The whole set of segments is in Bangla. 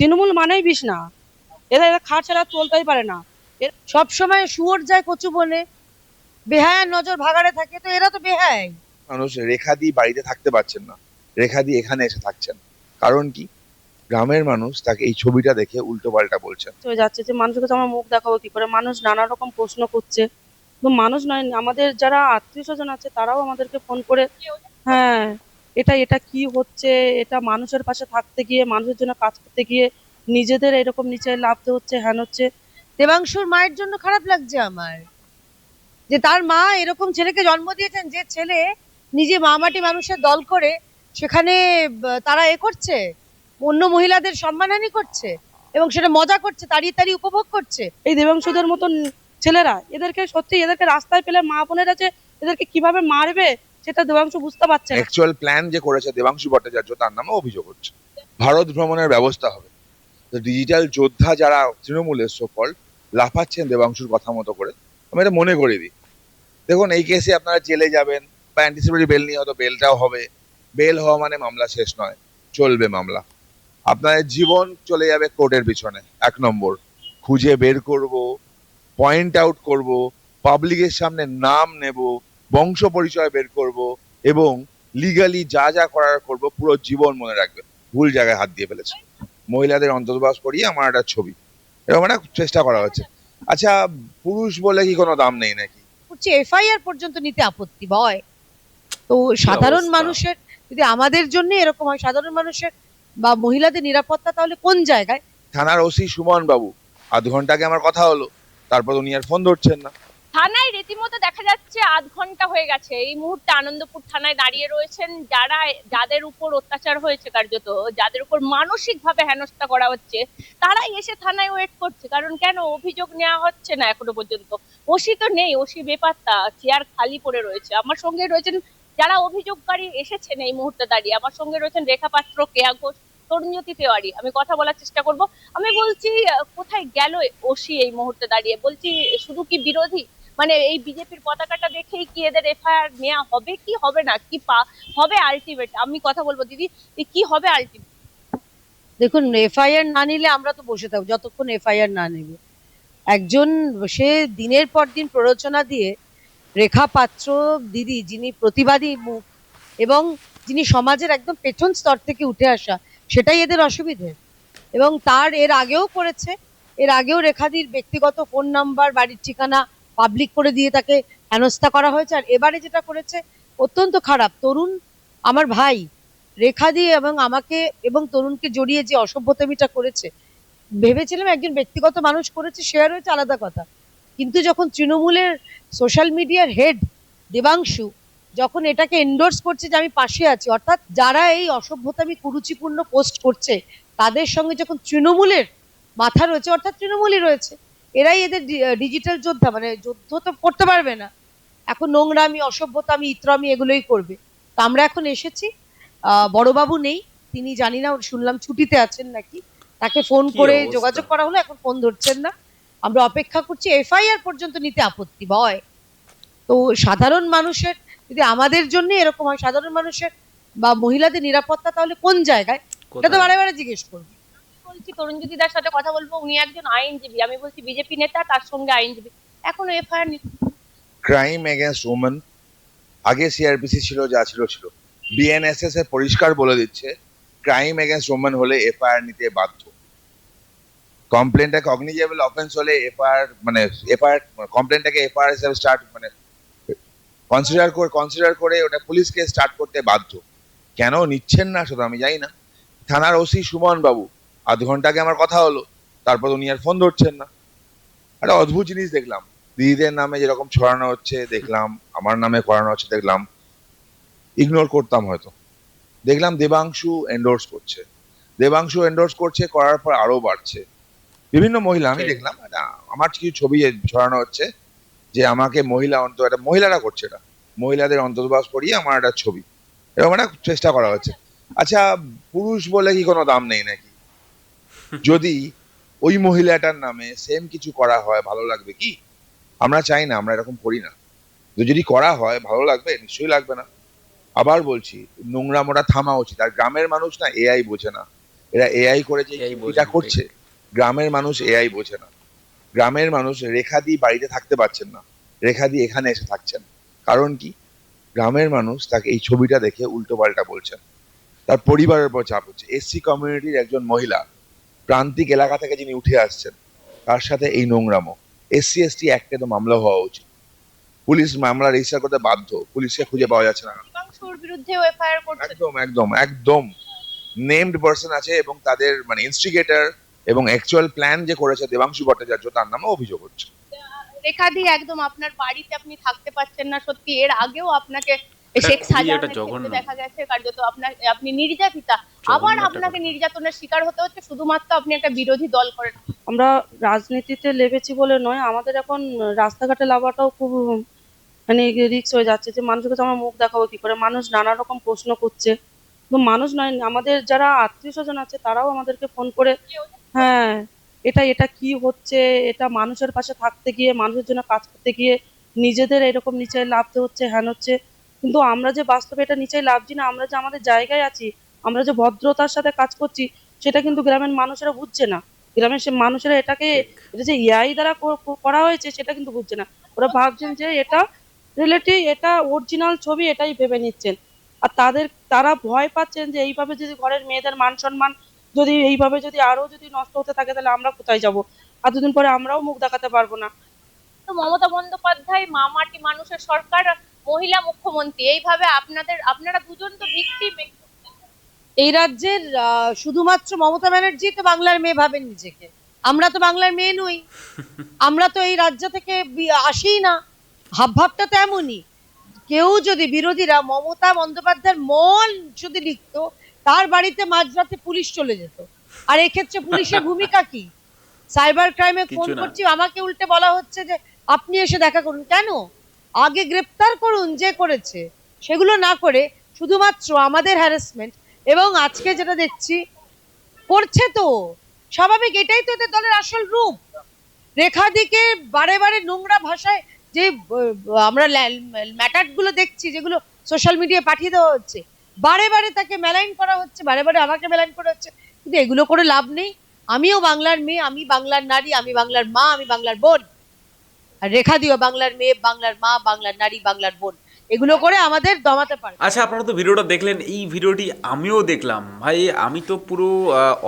তৃণমূল মানেই বিষ না, এরা এরা খাট ছাড়া চলতেই পারে না। সবসময় শুয়োর যায় কচু বনে, বেহায়ার নজর ভাগাড়ে থাকে, তো এরা তো বেহায়। মানুষ রেখাদি বাড়িতে থাকতে পারছেন না, রেখাদি এখানে এসে থাকছেন। কারণ কি? গ্রামের মানুষ তাকে এই ছবিটা দেখে উল্টো পাল্টা বলছেন। হয়ে যাচ্ছে যে মানুষের কাছে আমার মুখ দেখাবো কি করে, মানুষ নানা রকম প্রশ্ন করছে। তো মানুষ নয়, আমাদের যারা আত্মীয় স্বজন আছে তারাও আমাদেরকে ফোন করে, হ্যাঁ এটা এটা কি হচ্ছে, এটা মানুষের পাশে থাকতে গিয়ে, মানুষের জন্য কাজ করতে গিয়ে নিজেদের এরকম নিচে নামতে হচ্ছে, হ্যান হচ্ছে। দেবাংশুর মায়ের জন্য খারাপ লাগছে আমার, যে তার মা এরকম ছেলেকে জন্ম দিয়েছেন, যে ছেলে নিজে মা মাটি মানুষের দল করে সেখানে তারা করছে, অন্য মহিলাদের সম্মানহানি করছে এবং সেটা মজা করছে, তাড়িয়ে তাড়িয়ে উপভোগ করছে। এই দেবাংশুদের মতন ছেলেরা, এদেরকে সত্যি, এদেরকে রাস্তায় পেলে মা বোনেরা যে এদেরকে কিভাবে মারবে সেটা দেবাংশু বুঝতে পারছে না। অ্যাকচুয়াল প্ল্যান যে করেছে দেবাংশু ভট্টাচার্য, তার নামে অভিযোগ হচ্ছে। ভারত ভ্রমণের ব্যবস্থা হবে, তো ডিজিটাল যোদ্ধা যারা তৃণমূলের সফল লাফাচ্ছেন দেবাংশুর কথা মতো করে। আমি এটা মনে করে দিই, দেখুন এই কেসে আপনারা জেলে যাবেন বা অ্যান্টিসিপেটরি বেল নিয়ে হয়তো বেলটাও হবে। বেল হওয়া মানে মামলা শেষ নয়, চলবে মামলা। আপনাদের জীবন চলে যাবে কোর্টের পিছনে। এক নম্বর, খুঁজে বের করব, পয়েন্ট আউট করব, পাবলিকের সামনে নাম নেব, বংশ পরিচয় বের করব এবং লিগালি যা যা করার করব। পুরো জীবন মনে রাখবে ভুল জায়গায় হাত দিয়ে ফেলেছে। মহিলাদের অন্তর্বাস করিয়ে আমার একটা ছবি এরকম একটা চেষ্টা করা হচ্ছে। আচ্ছা, পুরুষ বলে কি কোনো দাম নেই নাকি? হচ্ছে এফআইআর পর্যন্ত নিতে আপত্তি হয়। তো সাধারণ অবস্থা। মানুষের যদি আমাদের জন্য এরকম হয়, সাধারণ মানুষের বা মহিলাদের নিরাপত্তা তাহলে কোন জায়গায়? থানার ওসি সুমন বাবু, আধ ঘন্টা আগে আমার কথা হলো, তারপর উনি আর ফোন ধরছেন না। থানায় রীতিমতো দেখা যাচ্ছে আধ ঘন্টা হয়ে গেছে এই মুহূর্তে আনন্দপুর থানায় দাঁড়িয়ে রয়েছেন যাদের উপর অত্যাচার হয়েছে, কার্যত যাদের উপর মানসিক ভাবে হেনস্থা করা হচ্ছে, তারাই এসে থানায় ওয়েট করছে। কারণ কেন অভিযোগ নেওয়া হচ্ছে না এখনো পর্যন্ত? ওসি তো নেই, ওসি বেপাত্তা, চেয়ার খালি পড়ে রয়েছে। আমার সঙ্গে রয়েছেন যারা অভিযোগকারী এসেছেন এই মুহূর্তে দাঁড়িয়ে, আমার সঙ্গে রয়েছেন রেখা পাত্র, কেয়া ঘোষ, তরুণজ্যোতি তেওয়ারি। আমি কথা বলার চেষ্টা করব। আমি বলছি, কোথায় গেল ওসি এই মুহূর্তে দাঁড়িয়ে? বলছি, শুধু কি বিরোধী, মানে এই বিজেপির পতাকাটা দেখেই কি এদের এফআইআর নেওয়া হবে কি হবে না, কি হবে আলটিমেট? আমি কথা বলবো দিদি, কি হবে আলটিমেট? দেখুন, এফআইআর না নিলে আমরা তো বসে থাকবো যতক্ষণ এফআইআর না নেবে। একজন, সে দিনের পর দিন প্ররোচনা দিয়ে, রেখা পাত্র দিদি যিনি প্রতিবাদী মুখ এবং যিনি সমাজের একদম পেছন স্তর থেকে উঠে আসা, সেটাই এদের অসুবিধে। এবং তার এর আগেও করেছে, এর আগেও রেখাদির ব্যক্তিগত ফোন নাম্বার, বাড়ির ঠিকানা পাবলিক করে দিয়ে তাকে হেনস্থা করা হয়েছে। আর এবারে যেটা করেছে অত্যন্ত খারাপ। তরুণ আমার ভাই, রেখাদি এবং আমাকে এবং তরুণকে জড়িয়ে যে অসভ্যতামিটা করেছে, ভেবেছিলাম একজন ব্যক্তিগত মানুষ করেছে, শেয়ার হয়েছে, আলাদা কথা। কিন্তু যখন তৃণমূলের সোশ্যাল মিডিয়ার হেড দেবাংশু যখন এটাকে এন্ডোর্স করছে যে আমি পাশে আছি, অর্থাৎ যারা এই অসভ্যতামি কুরুচিপূর্ণ পোস্ট করছে তাদের সঙ্গে যখন তৃণমূলের মাথা রয়েছে, অর্থাৎ তৃণমূলই রয়েছে, এরাই এদের ডিজিটাল যোদ্ধা। মানে যুদ্ধ তো করতে পারবে না, এখন নোংরামি, অসভ্যতামি, ইত্রামি এগুলোই করবে। তো আমরা এখন এসেছি, বড়বাবু নেই, তিনি জানি না, শুনলাম ছুটিতে আছেন নাকি, তাকে ফোন করে যোগাযোগ করা হলো, এখন ফোন ধরছেন না। আমরা অপেক্ষা করছি। এফআইআর পর্যন্ত নিতে আপত্তি হয়। তো সাধারণ মানুষের যদি আমাদের জন্য এরকম হয়, সাধারণ মানুষের বা মহিলাদের নিরাপত্তা তাহলে কোন জায়গায়? এটা তো বারে বারে জিজ্ঞেস করবো। বলছি তরুণজ্যোতি দার সাথে কথা বলবো, উনি একজন আইনজীবী। আমি বলছি বিজেপি নেতা, তার সঙ্গে আইনজীবী, এখনো এফআইআর ক্রাইম এগেনস্ট ওমেন, আগে সিআরপিসি ছিল, যা ছিল ছিল। বিএনএসএস এ পরিষ্কার বলে দিচ্ছে ক্রাইম এগেনস্ট ওমেন হলে এফআইআর নিতে বাধ্য। কমপ্লেনটা কগনিজেবল অফেন্স হলে এফআইআর, মানে এফআইআর কমপ্লেনটাকে এফআইআর হিসেবে স্টার্ট, মানে কনসিডার করে ওটা পুলিশকে স্টার্ট করতে বাধ্য। কেন নিচ্ছেন না সেটা আমি জানি না। থানার ওসি সুমন বাবু, আধ ঘন্টা আগে আমার কথা হলো, তারপর উনি আর ফোন ধরছেন না। একটা অদ্ভুত জিনিস দেখলাম, দিদিদের নামে যেরকম ছড়ানো হচ্ছে দেখলাম, আমার নামে করানো হচ্ছে দেখলাম, ইগনোর করতাম হয়তো। দেখলাম দেবাংশু এন্ডোর্স করছে, দেবাংশু এন্ডোর্স করছে, করার পর আরো বাড়ছে। বিভিন্ন মহিলা আমি দেখলাম, আমার কিছু ছবি ছড়ানো হচ্ছে যে আমাকে মহিলা একটা মহিলারা করছে, এটা মহিলাদের অন্তর্বাস করিয়ে আমার একটা ছবি এরকম একটা চেষ্টা করা হচ্ছে। আচ্ছা, পুরুষ বলে কি কোনো দাম নেই নাকি? যদি ওই মহিলাটার নামে সেম কিছু করা হয় ভালো লাগবে কি? আমরা চাই না, আমরা এরকম করি না। তো যদি করা হয় ভালো লাগবে? নিশ্চয়ই লাগবে না। আবার বলছি, নোংরামোটা থামা উচিত। আর গ্রামের মানুষ না এআই বোঝে না, এরা এআই করে যে এআই বোঝে এটা না, করছে, গ্রামের মানুষ এআই বোঝে না। গ্রামের মানুষ রেখাদি বাড়িতে থাকতে পারছেন না, রেখাদি এখানে এসে থাকছেন। কারণ কি? গ্রামের মানুষ তাকে এই ছবিটা দেখে উল্টো পাল্টা বলছেন, তার পরিবারের উপর চাপ হচ্ছে। এসসি কমিউনিটির একজন মহিলা, প্রান্তিক এলাকা থেকে যিনি উঠে আসছেন, তার সাথে এই নোংরামো। এসসি এসটি অ্যাক্টে তো মামলা হওয়া উচিত, পুলিশ মামলা রেজিস্টার করতে বাধ্য, পুলিশকে খুঁজে পাওয়া যাচ্ছে না। দীপাংশুর বিরুদ্ধেও এফআইআর করছে। একদম একদম একদম নেমড পার্সন আছে, এবং তাদের মানে ইনস্টিগেটর এবং অ্যাকচুয়াল প্ল্যান যে করেছে দেবাংশু ভট্টাচার্য, তার নামে অভিযোগ হচ্ছে। রেখাদি একদম আপনার বাড়িতে আপনি থাকতে পারছেন না, সত্যি এর আগেও আপনাকে এটা শেখ খুবই সাজানের একটা ক্ষেত্রে জঘন্য। দেখা গেছে কার্যত আপনি নির্যাতিতা, জঘন্য আবার একটা আপনাকে ঘটনা। নির্যাতনের শিকার হতে হচ্ছে শুধুমাত্র আপনি একটা বিরোধী দল করেন। আমরা রাজনীতিতে লেগেছি বলে নয়, আমাদের এখন রাস্তাঘাটে লাভাটাও খুব মানে রিস্ক হয়ে যাচ্ছে, যে মানুষের কাছে আমরা মুখ দেখাবো কি করে। মানুষ নানা রকম প্রশ্ন করছে, তো মানুষ নয়, আমাদের যারা আত্মীয় স্বজন আছে তারাও আমাদেরকে ফোন করে, হ্যাঁ এটা কি হচ্ছে, এটা মানুষের পাশে থাকতে গিয়ে, মানুষের জন্য কাজ করতে গিয়ে নিজেদের এরকম নিচে লাভতে হচ্ছে, হ্যান হচ্ছে। কিন্তু আমরা যে বাস্তবে এটা নিচে লাভছি না, আমরা যে আমাদের জায়গায় আছি, আমরা যে ভদ্রতার সাথে কাজ করছি, সেটা কিন্তু গ্রামের মানুষেরা বুঝছে না। গ্রামের সে মানুষেরা এটাকে, এটা যে এআই দ্বারা করা হয়েছে সেটা কিন্তু বুঝছে না। ওরা ভাবছেন যে এটা রিলেটিভ, এটা অরিজিনাল ছবি, এটাই ভেবে নিচ্ছেন। আর তারা ভয় পাচ্ছেন যে এইভাবে যদি ঘরের মেয়েদের মান সম্মান যদি এইভাবে যদি আরো যদি নষ্ট হতে থাকে, তাহলে আমরা কোথায় যাব? আর দুদিন পরে আমরাও মুখ দেখাতে পারবো না। তো মমতা বন্দ্যোপাধ্যায়, মামাটি মানুষের সরকার, মহিলা মুখ্যমন্ত্রী, এইভাবে আপনারা দুজন তো ভিকটিম। এই রাজ্যের শুধুমাত্র মমতা ব্যানার্জি তো বাংলার মেয়ে ভাবেন নিজেকে, আমরা তো বাংলার মেয়ে নই, আমরা তো এই রাজ্য থেকে আসিই না। ভাবভাবটা তো এমনই। কেউ যদি বিরোধীরা মমতা বন্দ্যোপাধ্যায়ের মন যদি লিখতো, তার বাড়িতে মাঝরাতে পুলিশ চলে যেত। আর এক্ষেত্রে পুলিশের ভূমিকা কি? সাইবার ক্রাইমে ফোন কিছু না। করছি, আমাকে উল্টে বলা হচ্ছে যে আপনি এসে দেখা করুন। কেন? আগে গ্রেপ্তার করুন যে করেছে, সেগুলো না করে শুধুমাত্র আমাদের হ্যারাসমেন্ট। এবং আজকে যেটা দেখছি করছে, তো স্বাভাবিক, এটাই তো এদের দলের আসল রূপ। রেখাদিকে বারে বারে নোংরা ভাষায় যে আমরা ম্যাটার গুলো দেখছি, যেগুলো সোশ্যাল মিডিয়ায় পাঠিয়ে দেওয়া হচ্ছে, বারে বারে তাকে মেলাইন করা হচ্ছে, বারে বারে আমাকে মেলাইন করা হচ্ছে। কিন্তু এগুলো করে লাভ নেই। আমিও বাংলার মেয়ে, আমি বাংলার নারী, আমি বাংলার মা, আমি বাংলার বোন। আর রেখাদিও বাংলার মেয়ে, বাংলার মা, বাংলার নারী, বাংলার বোন। এগুলো করে আমাদের দমাতে পারে। আচ্ছা, আপনারা তো ভিডিওটা দেখলেন, এই ভিডিওটি আমিও দেখলাম ভাই। আমি তো পুরো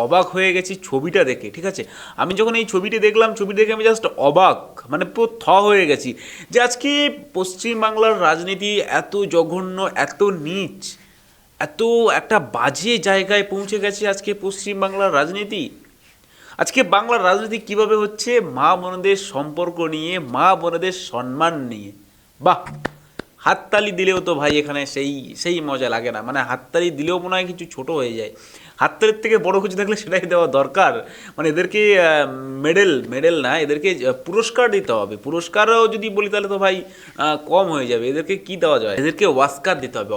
অবাক হয়ে গেছি ছবিটা দেখে, ঠিক আছে। আমি যখন এই ছবিটি দেখলাম, ছবি দেখে আমি জাস্ট অবাক, মানে পুরো হয়ে গেছি যে আজকে পশ্চিমবাংলার রাজনীতি এত জঘন্য, এত নীচ, এত একটা বাজে জায়গায় পৌঁছে গেছে আজকে পশ্চিমবাংলার রাজনীতি। আজকে বাংলার রাজনীতি কিভাবে হচ্ছে? মা বোনদের সম্পর্ক নিয়ে, মা বোনদের সম্মান নিয়ে। বাহ! হাততালি দিলেও তো ভাই এখানে সেই সেই মজা লাগে না, মানে হাততালি দিলেও মনে হয় কিছু ছোট হয়ে যায়। হাততালির থেকে বড় কিছু থাকলে সেটাই দেওয়া দরকার। মানে এদেরকে মেডেল না, এদেরকে পুরস্কার দিতে হবে। পুরস্কারও যদি বলি তাহলে তো ভাই কম হয়ে যাবে। এদেরকে কি দেওয়া যায়? এদেরকে অস্কার দিতে হবে।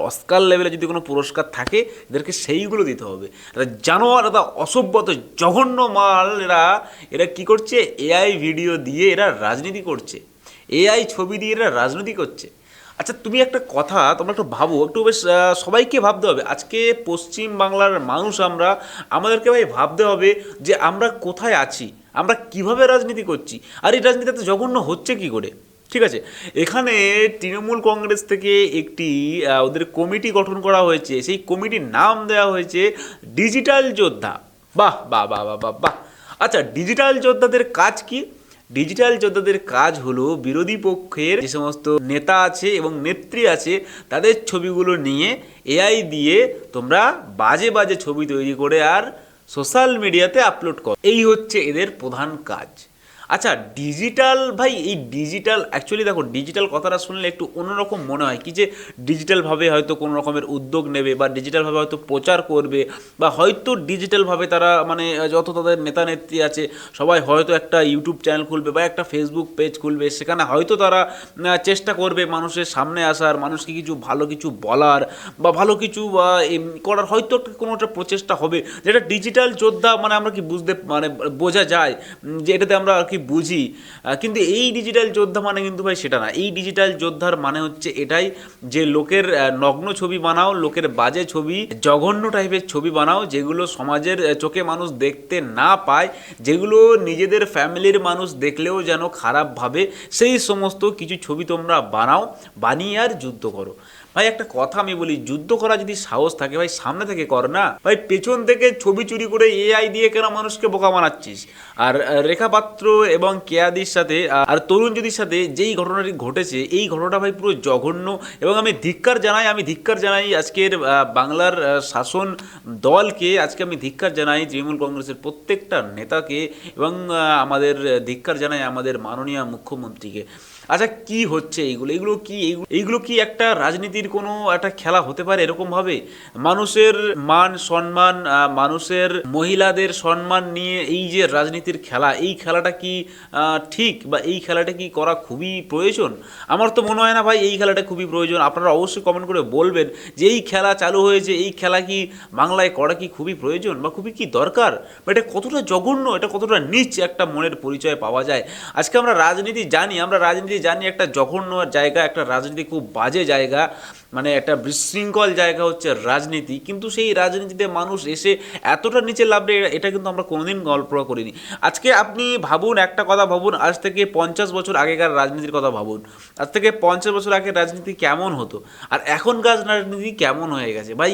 অস্কার লেভেলে যদি কোনো পুরস্কার থাকে, এদেরকে সেইগুলো দিতে হবে। এরা জানোয়ার, এরা অসভ্যত জঘন্য মাল। এরা কি করছে? এআই ভিডিও দিয়ে এরা রাজনীতি করছে, এআই ছবি দিয়ে এরা রাজনীতি করছে। আচ্ছা, তুমি একটা কথা, তোমরা একটু ভাবো, একটু বেশ সবাইকে ভাবতে হবে। আজকে পশ্চিম বাংলার মানুষ আমাদেরকে ভাই ভাবতে হবে যে আমরা কোথায় আছি, আমরা কিভাবে রাজনীতি করছি, আর এই রাজনীতি এত জঘন্য হচ্ছে কি করে। ঠিক আছে, এখানে তৃণমূল কংগ্রেস থেকে একটি ওদের কমিটি গঠন করা হয়েছে। সেই কমিটির নাম দেওয়া হয়েছে ডিজিটাল যোদ্ধা। বাহ বাহ বাহ বাহ বাহ বাহ। আচ্ছা, ডিজিটাল যোদ্ধাদের কাজ কি? ডিজিটাল যোদ্ধাদের কাজ হলো বিরোধী পক্ষের যে সমস্ত নেতা আছে এবং নেত্রী আছে, তাদের ছবিগুলো নিয়ে এআই দিয়ে তোমরা বাজে বাজে ছবি তৈরি করে আর সোশ্যাল মিডিয়াতে আপলোড করো। এই হচ্ছে এদের প্রধান কাজ। আচ্ছা, ডিজিটাল ভাই, এই ডিজিটাল অ্যাকচুয়ালি দেখো, ডিজিটাল কথাটা শুনলে একটু অন্যরকম মনে হয় কি, যে ডিজিটালভাবে হয়তো কোনো রকমের উদ্যোগ নেবে, বা ডিজিটালভাবে হয়তো প্রচার করবে, বা হয়তো ডিজিটালভাবে তারা মানে যত তাদের নেতা নেত্রী আছে সবাই হয়তো একটা ইউটিউব চ্যানেল খুলবে বা একটা ফেসবুক পেজ খুলবে। সেখানে হয়তো তারা চেষ্টা করবে মানুষের সামনে আসার, মানুষকে কিছু ভালো কিছু বলার বা ভালো কিছু করার, হয়তো কোনো একটা প্রচেষ্টা হবে, যেটা ডিজিটাল যোদ্ধা মানে আমরা কি বুঝতে মানে বোঝা যায় যে এটাতে আমরা আর কি বুঝি, কিন্তু এই ডিজিটাল যোদ্ধা মানে কিন্তু ভাই সেটা না। এই ডিজিটাল যোদ্ধার মানে হচ্ছে এটাই যে লোকের নগ্ন ছবি বানাও, লোকের বাজে ছবি, জঘন্য টাইপের ছবি বানাও, যেগুলো সমাজের চোখে মানুষ দেখতে না পায়, যেগুলো নিজেদের ফ্যামিলির মানুষ দেখলেও যেন খারাপ ভাবে, সেই সমস্ত কিছু ছবি তোমরা বানাও, বানিয়ে আর যুদ্ধ করো। ভাই একটা কথা আমি বলি, যুদ্ধ করা যদি সাহস থাকে ভাই সামনে থেকে কর না ভাই, পেছন থেকে ছবি চুরি করে এআই দিয়ে কেন মানুষকে বোকা বানাচ্ছিস? আর রেখা পাত্র এবং কেয়াদির সাথে আর তরুণ জ্যোতির সাথে যেই ঘটনাটি ঘটেছে, এই ঘটনাটা ভাই পুরো জঘন্য। এবং আমি ধিক্কার জানাই আজকের বাংলার শাসন দলকে, আজকে আমি ধিক্কার জানাই তৃণমূল কংগ্রেসের প্রত্যেকটা নেতাকে, এবং আমাদের ধিক্কার জানাই আমাদের মাননীয় মুখ্যমন্ত্রীকে। আচ্ছা কি হচ্ছে এইগুলো কি একটা রাজনীতির কোনো একটা খেলা হতে পারে এরকমভাবে? মানুষের মান সম্মান, মানুষের মহিলাদের সম্মান নিয়ে এই যে রাজনীতির খেলা, এই খেলাটা কি ঠিক, বা এই খেলাটা কি করা খুবই প্রয়োজন? আমার তো মনে হয় না ভাই এই খেলাটা খুবই প্রয়োজন। আপনারা অবশ্যই কমেন্ট করে বলবেন যে এই খেলা চালু হয়েছে, এই খেলা কি বাংলায় করা কি খুবই প্রয়োজন বা খুবই কি দরকার, বা এটা কতটা জঘন্য, এটা কতটা নীচ একটা মনের পরিচয় পাওয়া যায়। আজকে আমরা রাজনীতি জানি একটা জঘন্য জায়গা, একটা রাজনীতি খুব বাজে জায়গা, মানে একটা বিশৃঙ্খল জায়গা হচ্ছে রাজনীতি। কিন্তু সেই রাজনীতিতে মানুষ এসে এতটা নিচে লাভবে, এটা কিন্তু আমরা কোনোদিন কল্পনা করিনি। আজকে আপনি ভাবুন, একটা কথা ভাবুন, আজ থেকে 50 বছর আগেকার রাজনীতির কথা ভাবুন। আজ থেকে 50 বছর আগের রাজনীতি কেমন হতো, আর এখনকার রাজনীতি কেমন হয়ে গেছে। ভাই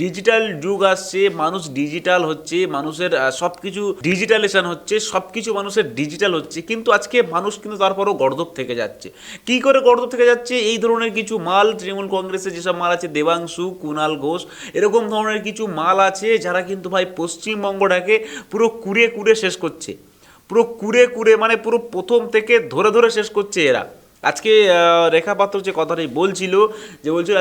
ডিজিটাল যুগ আসছে, মানুষ ডিজিটাল হচ্ছে, মানুষের সব কিছু ডিজিটালেশন হচ্ছে, সব কিছু মানুষের ডিজিটাল হচ্ছে, কিন্তু আজকে মানুষ কিন্তু তারপরও গর্দভ থেকে যাচ্ছে। কি করে গর্দভ থেকে যাচ্ছে? এই ধরনের কিছু মাল, তৃণমূল কংগ্রেসে যেসব মাল আছে, দেবাংশু, কুণাল ঘোষ, এরকম ধরনের কিছু মাল আছে যারা কিন্তু ভাই পশ্চিমবঙ্গটাকে পুরো কুড়ে শেষ করছে, পুরো কুড়ে মানে পুরো প্রথম থেকে ধরে শেষ করছে এরা। আজকে রেখা পাত্র যে কথাটাই বলছিল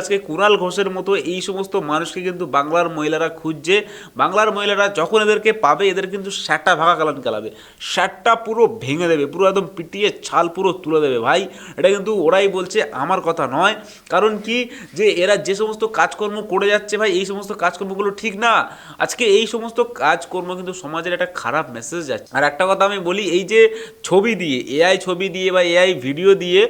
আজকে কুণাল ঘোষের মতো এই সমস্ত মানুষকে কিন্তু বাংলার মহিলারা খুঁজছে। বাংলার মহিলারা যখন এদেরকে পাবে, এদের কিন্তু শ্যাটটা ভাগা খেলাবে, শ্যাটটা পুরো ভেঙে দেবে, পুরো একদম পিটিয়ে ছাল পুরো তুলে দেবে। ভাই এটা কিন্তু ওরাই বলছে, আমার কথা নয়। কারণ কি, যে এরা যে সমস্ত কাজকর্ম করে যাচ্ছে ভাই, এই সমস্ত কাজকর্মগুলো ঠিক না। আজকে এই সমস্ত কাজকর্ম কিন্তু সমাজের একটা খারাপ মেসেজ যাচ্ছে। আর একটা কথা আমি বলি, এই যে ছবি দিয়ে, এআই ছবি দিয়ে বা এআই ভিডিও দিয়ে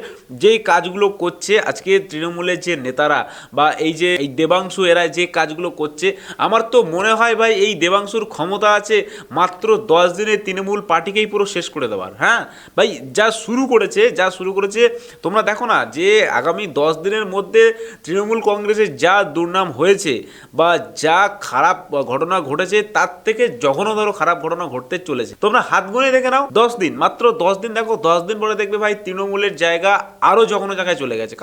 যেই কাজগুলো করছে আজকে তৃণমূলের যে নেতারা, বা এই যে এই দেবাংশু, এরা যে কাজগুলো করছে, আমার তো মনে হয় ভাই এই দেবাংশুর ক্ষমতা আছে মাত্র 10 দিনে তৃণমূল পার্টিকেই পুরো শেষ করে দেওয়ার। হ্যাঁ ভাই, যা শুরু করেছে তোমরা দেখো না, যে আগামী 10 দিনের মধ্যে তৃণমূল কংগ্রেসের যা দুর্নাম হয়েছে বা যা খারাপ ঘটনা ঘটেছে, তার থেকে জঘন্যতর খারাপ ঘটনা ঘটতে চলেছে। তোমরা হাত গুনে দেখে নাও, 10 দিন, মাত্র 10 দিন দেখো, 10 দিন পরে দেখবে ভাই তৃণমূলের জায়গা আরো জঘন্য জায়গায় চলে গেছে।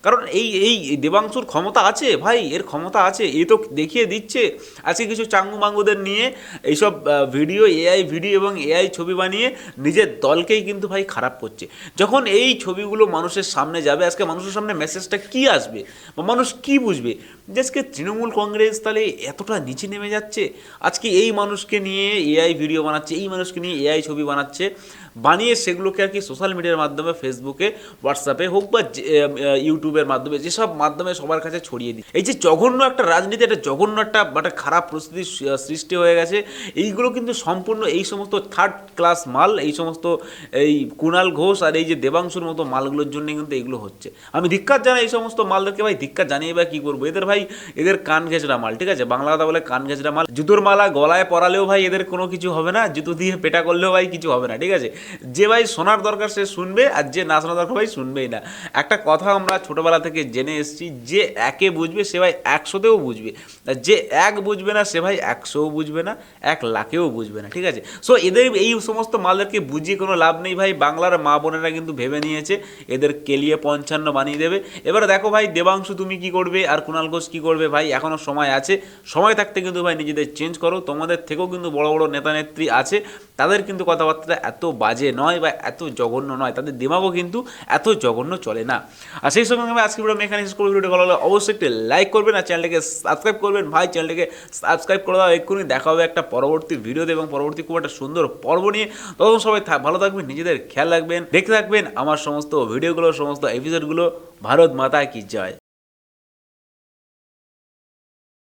কারণ এই দেবাংশুর ক্ষমতা আছে ভাই, এর ক্ষমতা আছে, এ তো দেখিয়ে দিচ্ছে। আজকে কিছু চাঙ্গু মাঙ্গুদের নিয়ে এইসব ভিডিও, এআই ভিডিও এবং এআই ছবি বানিয়ে নিজের দলকেই কিন্তু ভাই খারাপ করছে। যখন এই ছবিগুলো মানুষের সামনে যাবে, আজকে মানুষের সামনে মেসেজটা কি আসবে বা মানুষ কি বুঝবে যে আজকে তৃণমূল কংগ্রেস তাহলে এতটা নিচে নেমে যাচ্ছে। আজকে এই মানুষকে নিয়ে এআই ভিডিও বানাচ্ছে, এই মানুষকে নিয়ে এআই ছবি বানাচ্ছে, বানিয়ে সেগুলোকে আর কি সোশ্যাল মিডিয়ার মাধ্যমে, ফেসবুকে, হোয়াটসঅ্যাপে হোক বা ইউটিউবের মাধ্যমে, যেসব মাধ্যমে সবার কাছে ছড়িয়ে দিই। এই যে জঘন্য একটা রাজনীতি, একটা জঘন্য একটা খারাপ পরিস্থিতির সৃষ্টি হয়ে গেছে, এইগুলো কিন্তু সম্পূর্ণ এই সমস্ত থার্ড ক্লাস মাল, এই সমস্ত এই কুণাল ঘোষ আর এই যে দেবাংশুর মতো মালগুলোর জন্য কিন্তু এগুলো হচ্ছে। আমি ধিক্কার জানাই এই সমস্ত মালদেরকে ভাই, ধিক্কার জানিয়ে বা কী করবো এদের ভাই, এদের কান ঘেঁচড়া মাল, ঠিক আছে, বাংলা কথা বলে কান ঘেঁচড়া মাল। জুতোর মালা গলায় পরালেও ভাই এদের কোনো কিছু হবে না, জুতো দিয়ে পেটা করলেও ভাই কিছু হবে না, ঠিক আছে। যে ভাই শোনার দরকার সে শুনবে, আর যে না শোনার দরকার ভাই শুনবেই না। একটা কথা আমরা ছোটবেলা থেকে জেনে এসেছি, যে একে বুঝবে সে ভাই 100তেও বুঝবে, আর যে এক বুঝবে না সে ভাই 100ও বুঝবে না, 1 লাখেও বুঝবে না, ঠিক আছে। সো এদের এই সমস্ত মালদেরকে বুঝিয়ে কোনো লাভ নেই ভাই। বাংলার মা বোনেরা কিন্তু ভেবে নিয়েছে এদের কেলিয়ে 55 বানিয়ে দেবে। এবারে দেখো ভাই, দেবাংশু তুমি কি করবে আর কুণাল ঘোষ কি করবে ভাই, এখনো সময় আছে। সময় থাকতে কিন্তু ভাই নিজেদের চেঞ্জ করো। তোমাদের থেকেও কিন্তু বড় বড় নেতা নেত্রী আছে, তাদের কিন্তু কথাবার্তা এত বাজে নয় বা এত জঘন্য নয়, তাদের দিমাগও কিন্তু এত জঘন্য চলে না। আর সেই সঙ্গে আমি আজকে ভিডিও এখানে শেষ করবো। ভিডিওটি ভালো লাগলে অবশ্যই একটি লাইক করবেন আর চ্যানেলটাকে সাবস্ক্রাইব করবেন। ভাই চ্যানেলটাকে সাবস্ক্রাইব করে দাও এক্ষুনি। দেখা হবে একটা পরবর্তী ভিডিওতে এবং পরবর্তী খুব একটা সুন্দর পর্ব নিয়ে। তখন সবাই ভালো থাকবেন, নিজেদের খেয়াল রাখবেন, দেখতে থাকবেন আমার সমস্ত ভিডিওগুলো, সমস্ত এপিসোডগুলো। ভারত মাতা কি জয়।